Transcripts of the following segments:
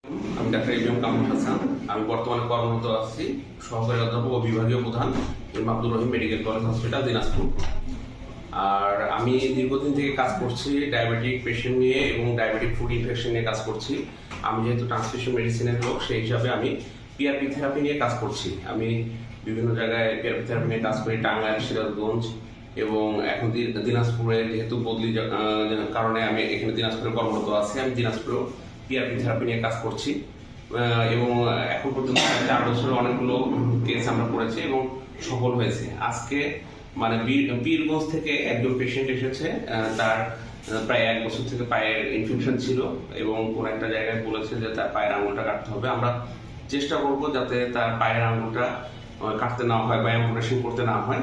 আমি doctor ABM Kamrul Hasan. আমি বর্তমানে কর্মরত আছি সহকারী অধ্যাপক ও বিভাগীয় প্রধান Abdur Rahim medical college hospital Dinajpur. আর আমি দীর্ঘদিন থেকে কাজ করছি ডায়াবেটিক পেশেন্ট নিয়ে এবং ডায়াবেটিক ফুড ইনফেকশন নিয়ে কাজ করছি। আমি যেহেতু ট্রান্সমিশন মেডিসিনের লোক, সেই হিসাবে আমি পিআরপি থেরাপি নিয়ে কাজ করছি। আমি বিভিন্ন জায়গায় পিআরপি থেরাপি নিয়ে কাজ করি, টাঙ্গাইল, সিরাজগঞ্জ এবং এখন দিনাজপুরে যেহেতু বদলি কারণে আমি এখানে দিনাজপুরে কর্মরত আছি। আমি দিনাজপুরেও পিআরপি থেরাপি নিয়ে কাজ করছি এবং এখন পর্যন্ত 4 বছরে অনেকগুলো কেস আমরা করেছি এবং সফল হয়েছে। আজকে মানে বীরগঞ্জ থেকে একজন পেশেন্ট এসেছে, তার প্রায় 1 বছর থেকে পায়ের ইনফেকশন ছিল এবং কোনো একটা জায়গায় বলেছে যে তার পায়ের আঙুলটা কাটতে হবে। আমরা চেষ্টা করব যাতে তার পায়ের আঙুলটা কাটতে না হয় বা অ্যাম্পুটেশন করতে না হয়।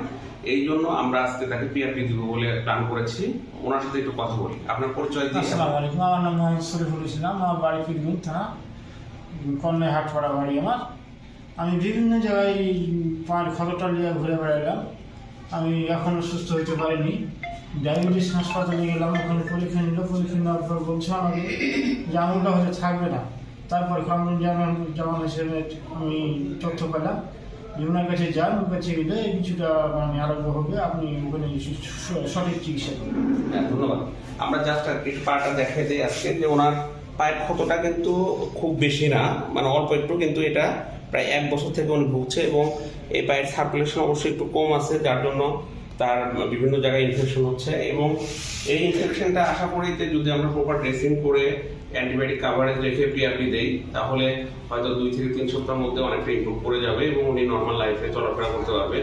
এই জন্য আমরা আজকে তাকে পিআরপি দিব বলে প্ল্যান করেছি। ওনার সাথে একটু কথা বলি। আপনার পরিচয় দিন। আসসালামু আলাইকুম, আমার নাম মোহাম্মদ শরীফুল ইসলাম। আমার বাড়ি পীরগঞ্জ থানা, কন্যাই হাটপাড়া বাড়ি আমার। আমি বিভিন্ন জায়গায় পায়ের ক্ষতটা নিয়ে ঘুরে বেড়ালাম। আমি এখনও সুস্থ হতে পারিনি। ডায়াবেটিস হাসপাতালে গেলাম, ওখানে পরীক্ষা নিল। পরীক্ষা নেওয়ার পর বলছে আমাকে যে আঙুলটা হয়তো থাকবে না। তারপর কামরুল জামান হিসেবে আমি তথ্য পেলাম যে ওনার কাছে যান, ওর কাছে গেলে কিছুটা মানে আরোগ্য হবে, আপনি ওখানে সঠিক চিকিৎসা করবেন। ধন্যবাদ। আমরা জাস্ট একটু পাটা দেখাই দিই আজকে যে ওনার পায়ের ক্ষতটা কিন্তু খুব বেশি না, মানে অল্প একটু, কিন্তু এটা প্রায় 1 বছর থেকে উনি ভুগছে এবং এই পায়ের সার্কুলেশন অবশ্যই একটু কম আছে, যার জন্য তার বিভিন্ন জায়গায় ইনফেকশন হচ্ছে। এবং এই ইনফেকশনটা আশা করি যে যদি আমরা প্রপার ড্রেসিং করে অ্যান্টিবায়োটিক কাভারেজ রেখে পিআরপি দেই, তাহলে হয়তো 2 থেকে 3 সপ্তাহের মধ্যে অনেকটা ইমপ্রুভ করে যাবে এবং উনি নর্মাল লাইফে চলাফেরা করতে পারবে।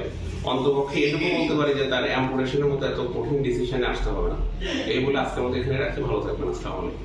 অন্তপক্ষে এটুকু বলতে পারি যে তার অ্যাম্পুটেশনের মতো এত কঠিন ডিসিশনে আসতে হবে না। এই বলে আজকের মধ্যে এখানে রাখি। ভালো থাকবেন। আসসালামু আলাইকুম।